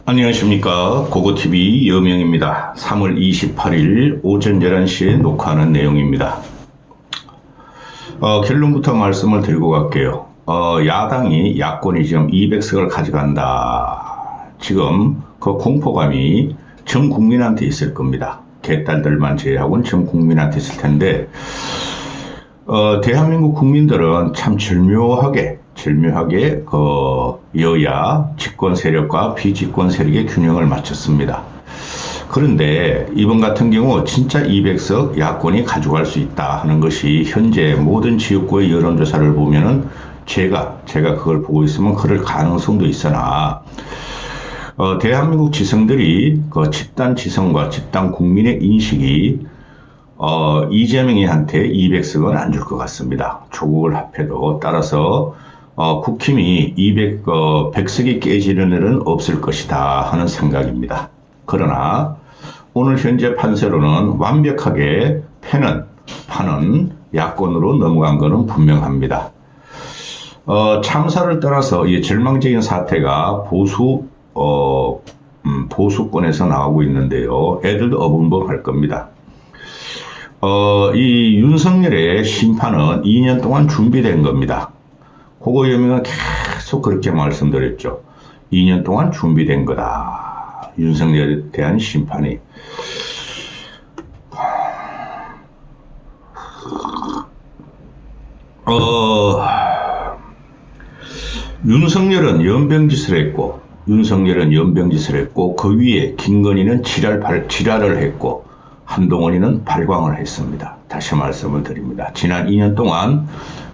안녕하십니까. 고고TV 여명입니다. 3월 28일 오전 11시에 녹화하는 내용입니다. 결론부터 말씀을 드리고 갈게요. 야당이 야권이 지금 200석을 가져간다. 지금 그 공포감이 전 국민한테 있을 겁니다. 개딸들만 제외하고는 전 국민한테 있을 텐데, 대한민국 국민들은 참 절묘하게 그 여야 집권 세력과 비집권 세력의 균형을 맞췄습니다. 그런데 이번 같은 경우 진짜 200석 야권이 가져갈 수 있다 하는 것이 현재 모든 지역구의 여론조사를 보면은 제가 그걸 보고 있으면 그럴 가능성도 있으나 대한민국 지성들이 그 집단 지성과 집단 국민의 인식이 이재명이한테 200석은 안 줄 것 같습니다. 조국을 합해도. 따라서 국힘이 100석이 깨지는 일은 없을 것이다 하는 생각입니다. 그러나 오늘 현재 판세로는 완벽하게 파는 야권으로 넘어간 것은 분명합니다. 참사를 떠나서 이 절망적인 사태가 보수권에서 나오고 있는데요. 애들도 어벙벙할 겁니다. 이 윤석열의 심판은 2년 동안 준비된 겁니다. 그거 여명은 계속 그렇게 말씀드렸죠. 2년 동안 준비된 거다. 윤석열에 대한 심판이. 윤석열은 연병짓을 했고 그 위에 김건희는 지랄을 했고 한동훈이는 발광을 했습니다. 다시 말씀을 드립니다. 지난 2년 동안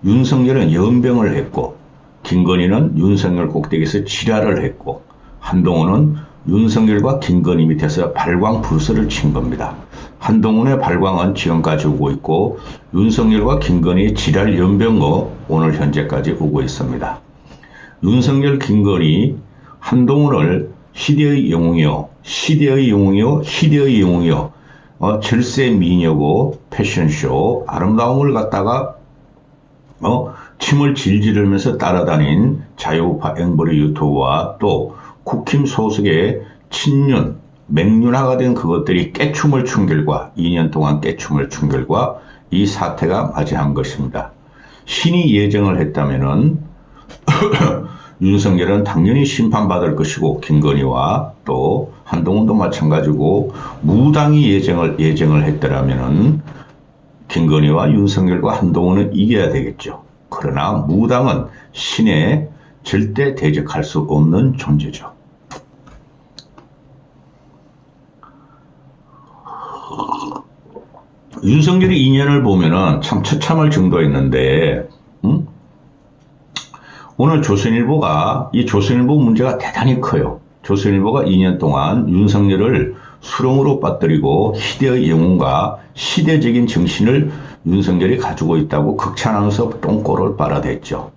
윤석열은 연병을 했고 김건희는 윤석열 꼭대기에서 지랄을 했고 한동훈은 윤석열과 김건희 밑에서 발광 불서를 친 겁니다. 한동훈의 발광은 지금까지 오고 있고 윤석열과 김건희의 지랄 연병거 오늘 현재까지 오고 있습니다. 윤석열, 김건희, 한동훈을 시대의 영웅이요, 절세 미녀고 패션쇼 아름다움을 갖다가 침을 질질 흘면서 따라다닌 자유우파 앵벌이 유튜버와 또 국힘 소속의 친윤, 맹윤화가 된 그것들이 깨춤을 춘 결과 2년 동안 깨춤을 춘 결과 이 사태가 맞이한 것입니다. 신이 예정을 했다면은 윤석열은 당연히 심판받을 것이고 김건희와 또 한동훈도 마찬가지고 무당이 예정을 했더라면은 김건희와 윤석열과 한동훈은 이겨야 되겠죠. 그러나 무당은 신에 절대 대적할 수 없는 존재죠. 윤석열이 2년을 보면은 참 처참할 정도였는데, 오늘 조선일보가 이 조선일보 문제가 대단히 커요. 조선일보가 2년 동안 윤석열을 수렁으로 빠뜨리고 시대의 영웅과 시대적인 정신을 윤석열이 가지고 있다고 극찬하면서 똥꼬를 빨아댔죠.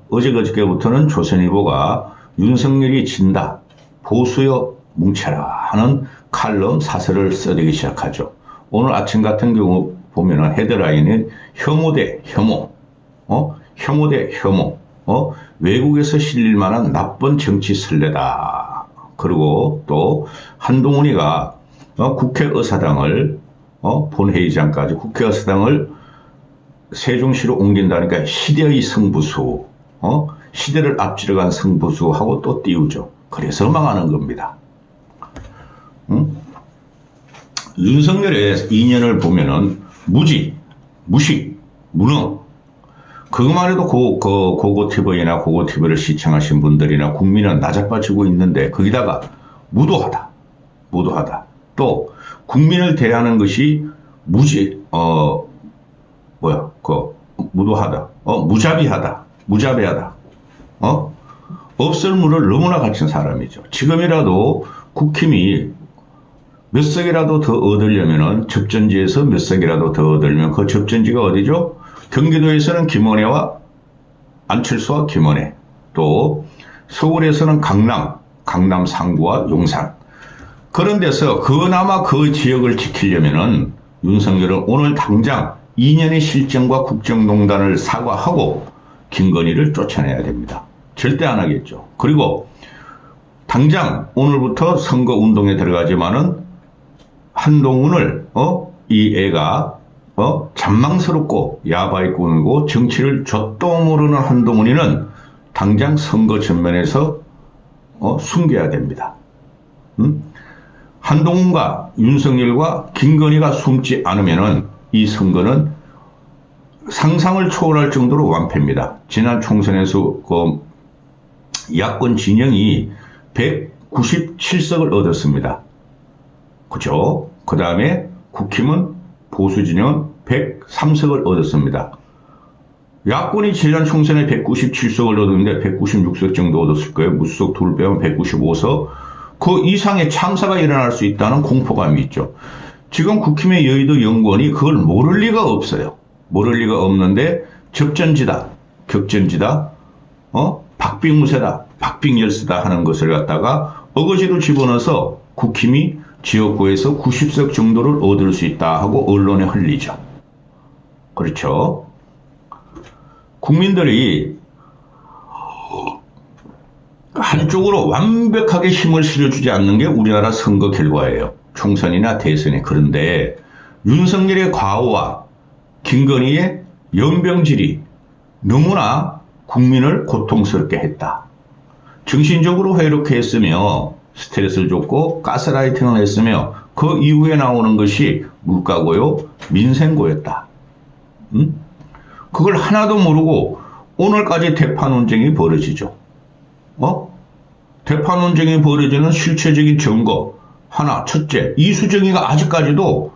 어제 그저께부터는 조선일보가 윤석열이 진다, 보수여 뭉쳐라 하는 칼럼 사설을 써대기 시작하죠. 오늘 아침 같은 경우 보면은 헤드라인은 혐오 대 혐오, 외국에서 실릴 만한 나쁜 정치 선례다. 그리고 또 한동훈이가 국회의사당을 본회의장까지 국회의사당을 세종시로 옮긴다니까 시대의 성부수, 시대를 앞지르간 성부수하고 또 띄우죠. 그래서 망하는 겁니다. 윤석열의 2년을 보면은 무식, 무능. 그것만 해도 고고TV나 고고TV를 시청하신 분들이나 국민은 나자빠지고 있는데 거기다가 무도하다. 또 국민을 대하는 것이 무자비하다. 없을 물을 너무나 갖춘 사람이죠. 지금이라도 국힘이 몇 석이라도 더 얻으려면은 접전지에서 몇 석이라도 더 얻으려면 그 접전지가 어디죠? 경기도에서는 김원혜와 안철수와 김원혜, 또 서울에서는 강남 상구와 용산. 그런 데서 그나마 그 지역을 지키려면은 윤석열은 오늘 당장 2년의 실정과 국정농단을 사과하고 김건희를 쫓아내야 됩니다. 절대 안 하겠죠. 그리고 당장 오늘부터 선거 운동에 들어가지만은 한동훈을 이 애가 잔망스럽고 야바이 꾸미고 정치를 젖도 모르는 한동훈이는 당장 선거 전면에서 숨겨야 됩니다. 한동훈과 윤석열과 김건희가 숨지 않으면은 이 선거는 상상을 초월할 정도로 완패입니다. 지난 총선에서 그 야권 진영이 197석을 얻었습니다. 그죠? 그 다음에 국힘은 보수 진영은 103석을 얻었습니다. 야권이 지난 총선에 197석을 얻었는데 196석 정도 얻었을 거예요. 무소속 둘 빼면 195석. 그 이상의 참사가 일어날 수 있다는 공포감이 있죠. 지금 국힘의 여의도 연구원이 그걸 모를 리가 없어요. 모를 리가 없는데 접전지다, 격전지다, 박빙무세다, 박빙열세다 하는 것을 갖다가 어거지로 집어넣어서 국힘이 지역구에서 90석 정도를 얻을 수 있다 하고 언론에 흘리죠. 그렇죠. 국민들이 한쪽으로 완벽하게 힘을 실어주지 않는 게 우리나라 선거 결과예요. 총선이나 대선에. 그런데 윤석열의 과오와 김건희의 연병질이 너무나 국민을 고통스럽게 했다. 정신적으로 회롭게 했으며 스트레스를 줬고 가스라이팅을 했으며 그 이후에 나오는 것이 물가고요, 민생고였다. 그걸 하나도 모르고 오늘까지 대파 논쟁이 벌어지죠. 대파 논쟁이 벌어지는 실체적인 증거 하나, 첫째, 이수정이가 아직까지도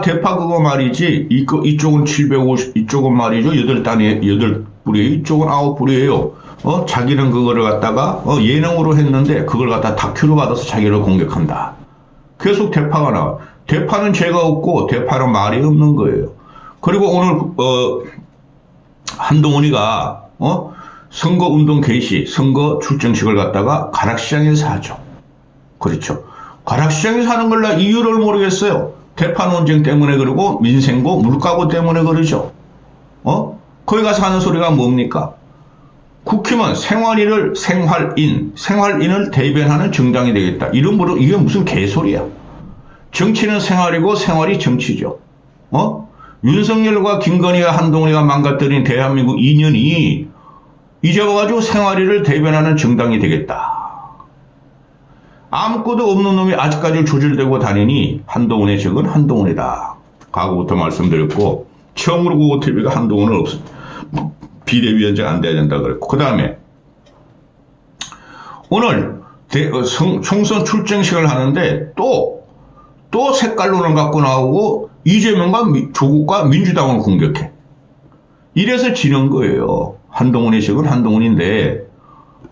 대파 그거 말이지 이쪽은 750, 이쪽은 말이죠 8단에 8뿌리, 이쪽은 9뿌리예요. 자기는 그거를 갖다가 예능으로 했는데 그걸 갖다 다큐로 받아서 자기를 공격한다. 계속 대파가 나와. 대파는 죄가 없고 대파는 말이 없는 거예요. 그리고 오늘 한동훈이가 선거운동 개시, 선거 출정식을 갖다가 가락시장에서 하죠. 그렇죠. 가락시장에서 하는 걸 나 이유를 모르겠어요. 대파 논쟁 때문에 그러고 민생고, 물가고 때문에 그러죠. 거기 가서 하는 소리가 뭡니까? 국힘은 생활인을 대변하는 정당이 되겠다. 이게 무슨 개소리야. 정치는 생활이고 생활이 정치죠. 윤석열과 김건희와 한동훈이가 망가뜨린 대한민국 2년이 이제 와가지고 생활이를 대변하는 정당이 되겠다. 아무것도 없는 놈이 아직까지 조질되고 다니니 한동훈의 적은 한동훈이다. 과거부터 말씀드렸고 처음으로 고고TV가 한동훈은 비대위원장 안 돼야 된다 그랬고, 그 다음에 오늘 총선 출정식을 하는데 또 색깔론을 갖고 나오고 이재명과 조국과 민주당을 공격해. 이래서 지는 거예요. 한동훈의 적은 한동훈인데,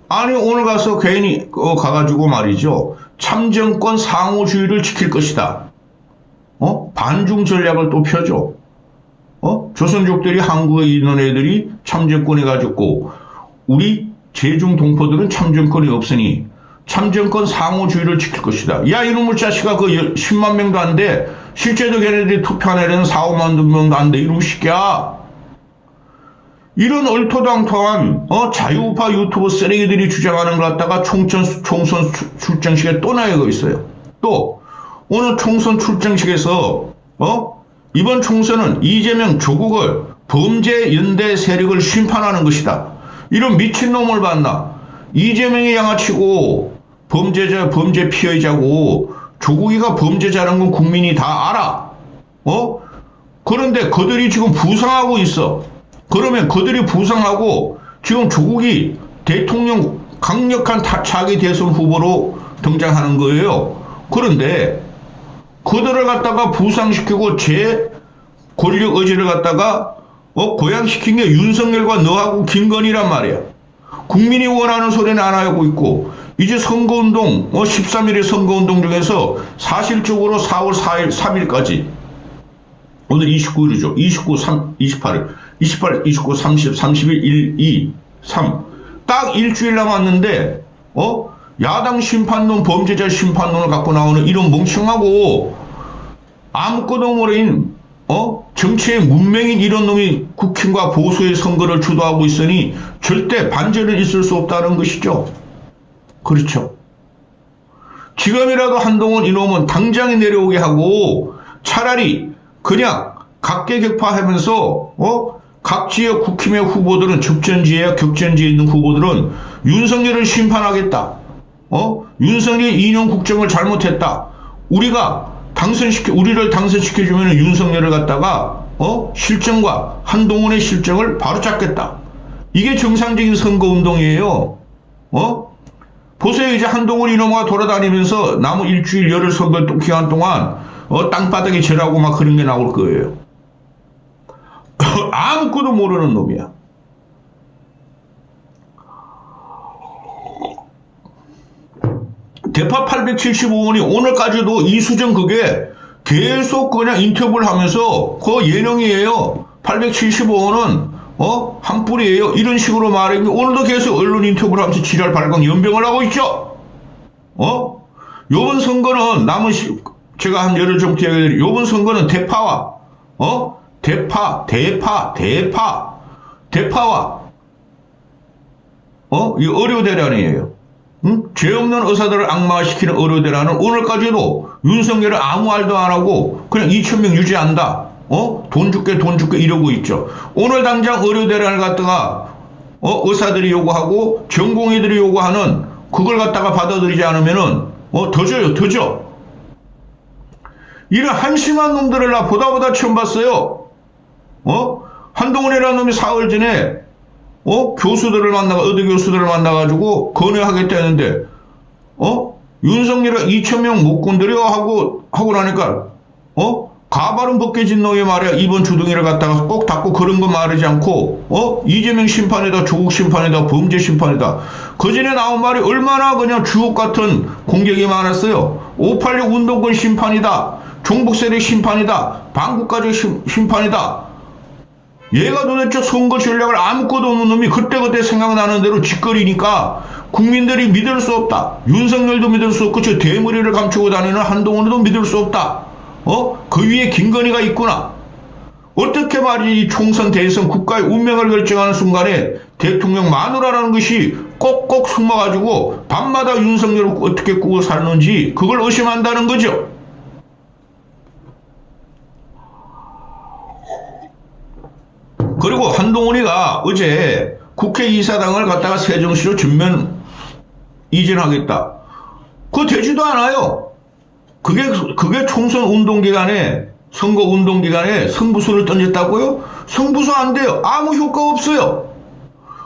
아니 오늘 가서 괜히 가가지고 말이죠, 참정권 상호주의를 지킬 것이다. 반중 전략을 또 펴죠. 조선족들이 한국에 있는 애들이 참정권이 가지고 우리 제중 동포들은 참정권이 없으니 참정권 상호주의를 지킬 것이다. 야 이놈의 자식아, 그 10만 명도 안 돼. 실제로 걔네들이 투표한 애는 4, 5만 명도 안 돼. 이놈의 새끼야. 이런 얼토당토한 자유우파 유튜브 쓰레기들이 주장하는 걸 갖다가 총선 출정식에 또 나오고 있어요. 또 오늘 총선 출정식에서 이번 총선은 이재명 조국을 범죄 연대 세력을 심판하는 것이다. 이런 미친놈을 봤나. 이재명이 양아치고 범죄 피해자고 조국이가 범죄자라는 건 국민이 다 알아. 그런데 그들이 지금 부상하고 있어. 그러면 그들이 부상하고 지금 조국이 대통령 강력한 차기 대선 후보로 등장하는 거예요. 그런데 그들을 갖다가 부상시키고 제 권력 의지를 갖다가 고양시킨 게 윤석열과 너하고 김건희란 말이야. 국민이 원하는 소리는 안 하고 있고, 이제 선거운동 13일의 선거운동 중에서 사실적으로 4월 4일 3일까지 오늘 29일이죠. 28, 29, 30, 31, 1, 2, 3 딱 일주일 남았는데 야당 심판론, 범죄자 심판론을 갖고 나오는 이런 멍청하고 아무것도 모르는 정치의 문맹인 이런 놈이 국힘과 보수의 선거를 주도하고 있으니 절대 반전은 있을 수 없다는 것이죠. 그렇죠. 지금이라도 한동훈 이놈은 당장에 내려오게 하고 차라리 그냥 각계격파하면서 각 지역 국힘의 후보들은 접전지에 격전지에 있는 후보들은 윤석열을 심판하겠다. 윤석열 2년 국정을 잘못했다. 우리를 당선시켜주면 윤석열을 갖다가 실정과 한동훈의 실정을 바로잡겠다. 이게 정상적인 선거운동이에요. 보세요. 이제 한동훈 이놈아 돌아다니면서 남은 일주일 열흘 선거 기간 동안 땅바닥에 절하고 막 그런 게 나올 거예요. 아무것도 모르는 놈이야. 대파 875원이 오늘까지도 이수정 그게 계속 그냥 인터뷰를 하면서 그 예능이에요. 875원은 한 뿔이에요. 이런 식으로 말했는데 오늘도 계속 언론 인터뷰를 하면서 지랄 발광 연병을 하고 있죠. 요번 선거는 제가 한 열흘 전부터 얘기했는데 요번 선거는 대파와 대파와 이 의료대란이에요. 죄 없는 의사들을 악마시키는 의료대란은 오늘까지도 윤석열은 아무 말도 안 하고 그냥 2,000명 유지한다. 돈 줄게 이러고 있죠. 오늘 당장 의료대란을 갖다가 의사들이 요구하고 전공의들이 요구하는 그걸 갖다가 받아들이지 않으면은 더 줘. 이런 한심한 놈들을 나 보다 처음 봤어요. 한동훈이라는 놈이 사흘 전에 의대 교수들을 만나가지고 건의하겠다 했는데 윤석열이 2,000명 못 건드려 하고 나니까 가발은 벗겨진 놈이 말이야 이번 주둥이를 갖다가 꼭 닫고 그런 거 말하지 않고 이재명 심판이다 조국 심판이다 범죄 심판이다 그전에 나온 말이 얼마나 그냥 주옥 같은 공격이 많았어요. 586 운동권 심판이다 종북 세력 심판이다 반국가적 심판이다. 얘가 도대체 선거 전략을 아무것도 없는 놈이 그때그때 생각나는 대로 짓거리니까 국민들이 믿을 수 없다. 윤석열도 믿을 수 없고 저 대머리를 감추고 다니는 한동훈도 믿을 수 없다. 그 위에 김건희가 있구나. 어떻게 말이지 이 총선 대선 국가의 운명을 결정하는 순간에 대통령 마누라라는 것이 꼭꼭 숨어가지고 밤마다 윤석열을 어떻게 꾸고 사는지 그걸 의심한다는 거죠. 그리고 한동훈이가 어제 국회의사당을 갖다가 세종시로 전면 이전하겠다. 그거 되지도 않아요. 그게 총선 운동기간에, 선거 운동기간에 성부수를 던졌다고요? 성부수 안 돼요. 아무 효과 없어요.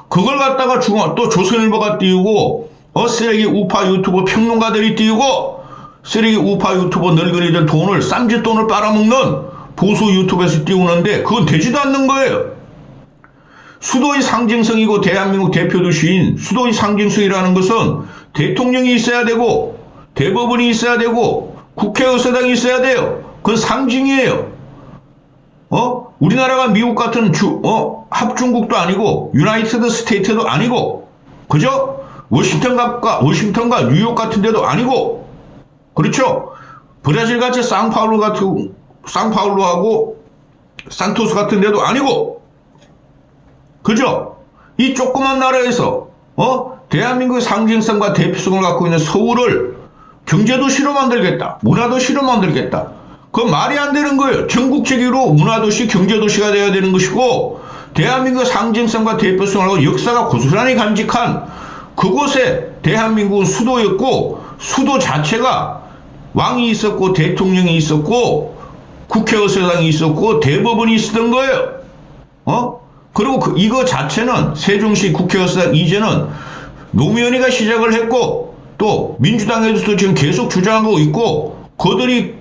그걸 갖다가 또 조선일보가 띄우고, 쓰레기 우파 유튜버 평론가들이 띄우고, 쓰레기 우파 유튜버 늙은이들 돈을, 쌈짓돈을 빨아먹는 보수 유튜브에서 띄우는데, 그건 되지도 않는 거예요. 수도의 상징성이고 대한민국 대표도시인 수도의 상징성이라는 것은 대통령이 있어야 되고 대법원이 있어야 되고 국회의사당이 있어야 돼요. 그건 상징이에요. 우리나라가 미국 같은 합중국도 아니고 유나이티드 스테이트도 아니고 그죠? 워싱턴과 뉴욕 같은 데도 아니고 그렇죠? 브라질 같이 상파울루하고 산토스 같은 데도 아니고 그죠? 이 조그만 나라에서 대한민국의 상징성과 대표성을 갖고 있는 서울을 경제도시로 만들겠다. 문화도시로 만들겠다. 그건 말이 안 되는 거예요. 전국적으로 문화도시, 경제도시가 되어야 되는 것이고 대한민국의 상징성과 대표성을 하고 역사가 고스란히 간직한 그곳에 대한민국은 수도였고 수도 자체가 왕이 있었고 대통령이 있었고 국회의사당이 있었고 대법원이 있었던 거예요. 그리고 이거 자체는 세종시 국회의사당 이전은 노무현이가 시작을 했고 또 민주당에서도 지금 계속 주장하고 있고 그들이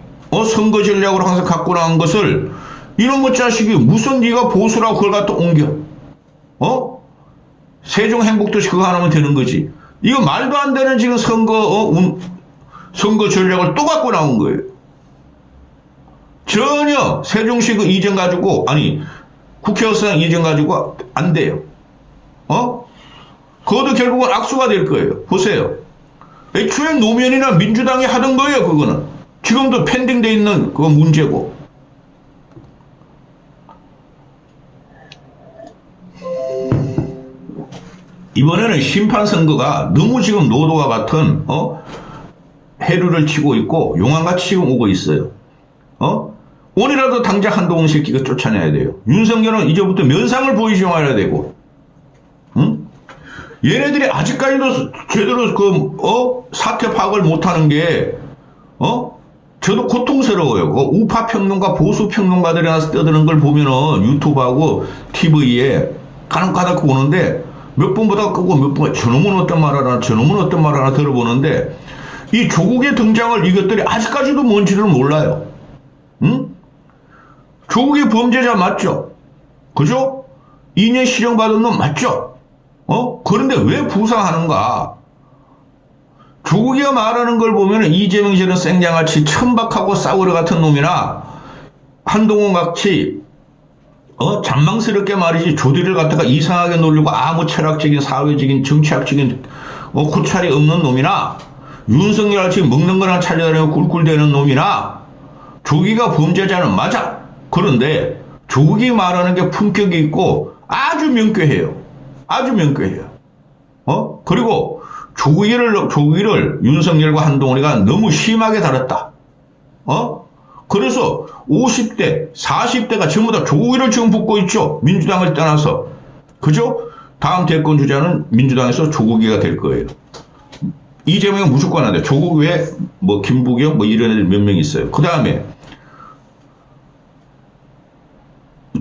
선거 전략으로 항상 갖고 나온 것을 이놈의 자식이 무슨 네가 보수라고 그걸 갖다 옮겨 세종 행복도시 그거 하나면 되는 거지. 이거 말도 안 되는 지금 선거 전략을 또 갖고 나온 거예요. 전혀 세종시 그 이전 가지고 국회의사당 이전 가지고 안 돼요. 그것도 결국은 악수가 될 거예요. 보세요. 애초에 노무현이나 민주당이 하던 거예요. 그거는 지금도 펜딩돼 있는 그 문제고. 이번에는 심판 선거가 너무 지금 노도와 같은 해류를 치고 있고 용왕같이 지금 오고 있어요. 오늘이라도 당장 한동훈 새끼가 쫓아내야 돼요. 윤석열은 이제부터 면상을 보이지 말아야 되고, 응? 얘네들이 아직까지도 제대로 사태 파악을 못하는 게, 저도 고통스러워요. 그 우파 평론가, 보수 평론가들이 나서 떠드는 걸 보면은 유튜브하고 TV에 가능가닥 보는데 몇 번 보다가 끄고 몇 번, 저놈은 어떤 말 하나, 저놈은 어떤 말 하나 들어보는데 이 조국의 등장을 이것들이 아직까지도 뭔지를 몰라요. 응? 조국이 범죄자 맞죠? 그죠? 2년 실형받은 놈 맞죠? 그런데 왜 부상하는가? 조국이가 말하는 걸 보면 이재명 씨는 생장같이 천박하고 싸구려 같은 놈이나 한동훈 같이 잔망스럽게 말이지 조디를 갖다가 이상하게 놀리고 아무 철학적인 사회적인 정치학적인 고찰이 없는 놈이나 윤석열 같이 먹는 거나 찾아다니고 꿀꿀대는 놈이나 조국이가 범죄자는 맞아. 그런데 조국이 말하는 게 품격이 있고 아주 명쾌해요. 아주 명쾌해요. 그리고 조국이를 윤석열과 한동훈이가 너무 심하게 다뤘다. 그래서 50대, 40대가 전부 다 조국이를 지금 붙고 있죠. 민주당을 떠나서. 그죠? 다음 대권 주자는 민주당에서 조국이가 될 거예요. 이재명은 무조건 안 돼. 조국 외에 김부겸 이런 애들 몇 명 있어요. 그 다음에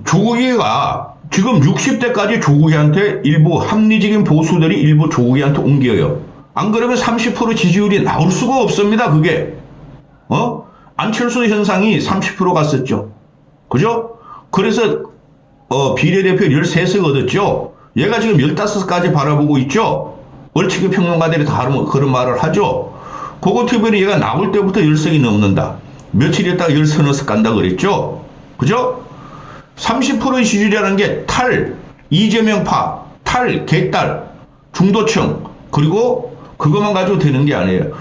조국이가 지금 60대까지 조국이한테 일부 합리적인 보수들이 일부 조국이한테 옮겨요. 안 그러면 30% 지지율이 나올 수가 없습니다. 그게. 안철수 현상이 30% 갔었죠. 그죠? 그래서 비례대표 13석 얻었죠. 얘가 지금 15까지 바라보고 있죠. 얼치기 평론가들이 다 그런 말을 하죠. 그거 TV는 얘가 나올 때부터 10석이 넘는다. 며칠 있다가 13석 간다 그랬죠. 그죠? 30%의 지지율이라는 게 이재명파, 개딸, 중도층, 그리고 그것만 가지고 되는 게 아니에요.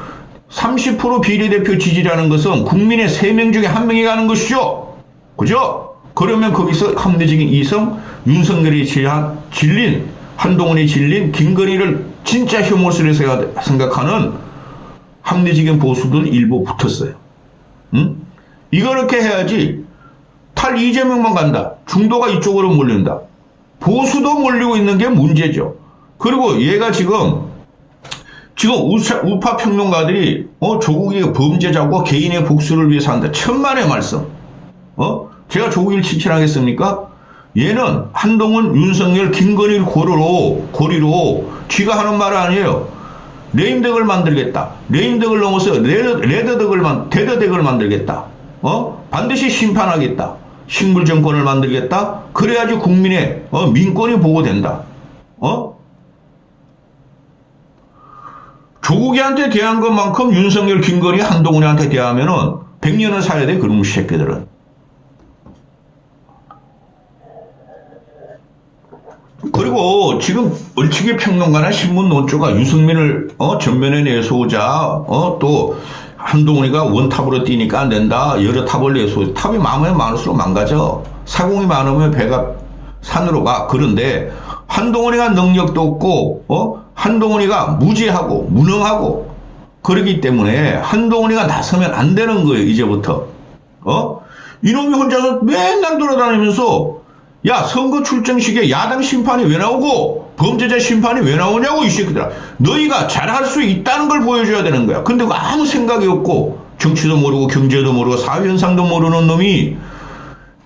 30% 비례대표 지지라는 것은 국민의 3명 중에 1명이 가는 것이죠. 그죠? 그러면 거기서 합리적인 이성, 윤석열이 질린, 한동훈이 질린, 김건희를 진짜 혐오스레 생각하는 합리적인 보수들 일부 붙었어요. 응? 이렇게 해야지 이재명만 간다. 중도가 이쪽으로 몰린다. 보수도 몰리고 있는 게 문제죠. 그리고 얘가 지금 우파 평론가들이 조국이 범죄자고 개인의 복수를 위해서 한다. 천만의 말씀. 제가 조국이를 칭찬하겠습니까? 얘는 한동훈, 윤석열, 김건희를 고리로 쥐가 하는 말 아니에요. 레임덕을 만들겠다. 레임덕을 넘어서 데드덕을 만들겠다. 반드시 심판하겠다. 식물정권을 만들겠다. 그래야지 국민의 민권이 보호된다. 조국이한테 대한 것만큼 윤석열, 김건희, 한동훈이한테 대하면은 100년을 살아야 돼. 그런 새끼들은. 그리고 지금 얼치기 평론가나 신문 논조가 유승민을 전면에 내세우자 또 한동훈이가 원탑으로 뛰니까 안 된다. 여러 탑을 내세우자. 탑이 많으면 많을수록 망가져. 사공이 많으면 배가 산으로 가. 그런데 한동훈이가 능력도 없고 한동훈이가 무지하고 무능하고 그러기 때문에 한동훈이가 나서면 안 되는 거예요. 이제부터. 이놈이 혼자서 맨날 돌아다니면서 야, 선거 출정식에 야당 심판이 왜 나오고 범죄자 심판이 왜 나오냐고 이 새끼들아. 너희가 잘할 수 있다는 걸 보여줘야 되는 거야. 근데 아무 생각이 없고 정치도 모르고 경제도 모르고 사회현상도 모르는 놈이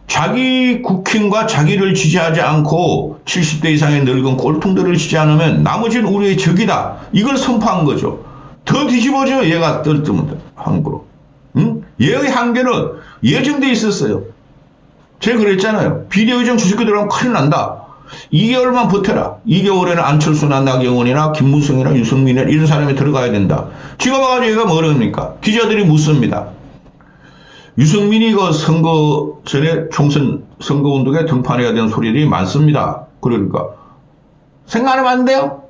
자기 국힘과 자기를 지지하지 않고 70대 이상의 늙은 꼴통들을 지지 않으면 나머지는 우리의 적이다. 이걸 선포한 거죠. 더 뒤집어져 얘가 떨뜨면 한국으로. 응? 얘의 한계는 예정돼 있었어요. 제가 그랬잖아요. 비대위정 주식이 들어가면 큰일 난다. 2개월만 버텨라. 2개월에는 안철수나 나경원이나 김무성이나 유승민이나 이런 사람이 들어가야 된다. 지금 와가지고 얘가 뭐랍니까? 기자들이 묻습니다. 유승민이 선거 전에 총선 선거운동에 등판해야 되는 소리들이 많습니다. 그러니까 생각하면 안 돼요?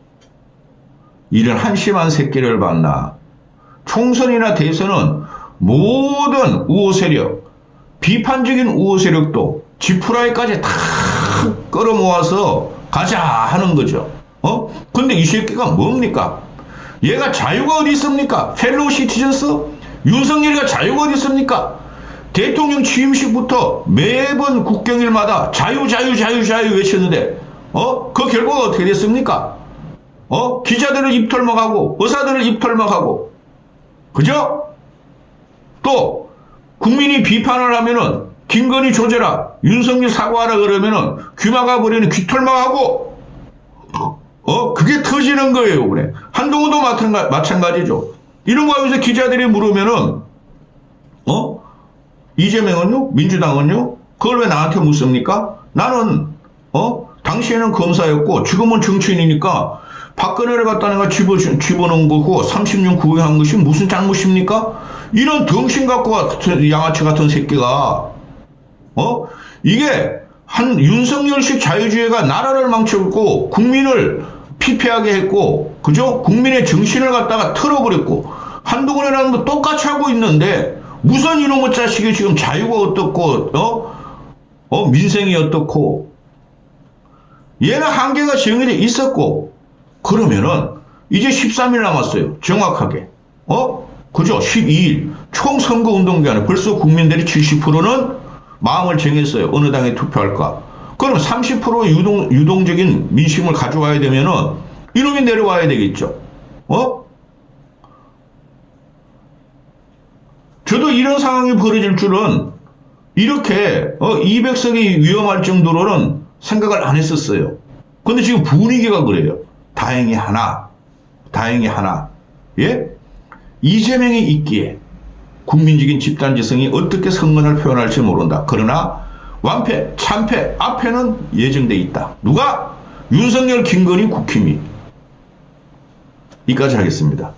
이런 한심한 새끼를 봤나. 총선이나 대선은 모든 우호 세력, 비판적인 우호 세력도 지푸라기까지 다 끌어모아서 가자 하는 거죠. 근데 이 새끼가 뭡니까? 얘가 자유가 어디 있습니까? 펠로우 시티즌스? 윤석열이가 자유가 어디 있습니까? 대통령 취임식부터 매번 국경일마다 자유 외쳤는데 그 결과가 어떻게 됐습니까? 기자들을 입털먹하고 의사들을 입털먹하고 그죠? 또 국민이 비판을 하면은 김건희 조져라, 윤석열 사과하라 그러면은 귀마가 버리는 귀털먹하고 그게 터지는 거예요. 그래. 한동훈도 마찬가지죠. 이런 거 하면서 기자들이 물으면은 이재명은요? 민주당은요? 그걸 왜 나한테 묻습니까? 나는 당시에는 검사였고 지금은 정치인이니까 박근혜를 갖다 내가 집어넣은 거고 30년 구형한 것이 무슨 잘못입니까? 이런 덩신 갖고 같은 양아치 같은 새끼가 이게 한 윤석열식 자유주의가 나라를 망쳤고 국민을 피폐하게 했고 그죠? 국민의 정신을 갖다가 털어버렸고 한동훈이라는 거 똑같이 하고 있는데 무슨 이놈의 자식이 지금 자유가 어떻고 민생이 어떻고 얘는 한계가 정해져 있었고 그러면은 이제 13일 남았어요. 정확하게 그죠? 12일 총 선거운동 기간에 벌써 국민들이 70%는 마음을 정했어요. 어느 당에 투표할까? 그럼 30% 유동적인 민심을 가져와야 되면은 이놈이 내려와야 되겠죠. 저도 이런 상황이 벌어질 줄은 이렇게 200석이 위험할 정도로는 생각을 안 했었어요. 근데 지금 분위기가 그래요. 다행히 하나. 예? 이재명이 있기에 국민적인 집단지성이 어떻게 선언을 표현할지 모른다. 그러나 완패, 참패 앞에는 예정돼 있다. 누가? 윤석열, 김건희, 국힘이. 이까지 하겠습니다.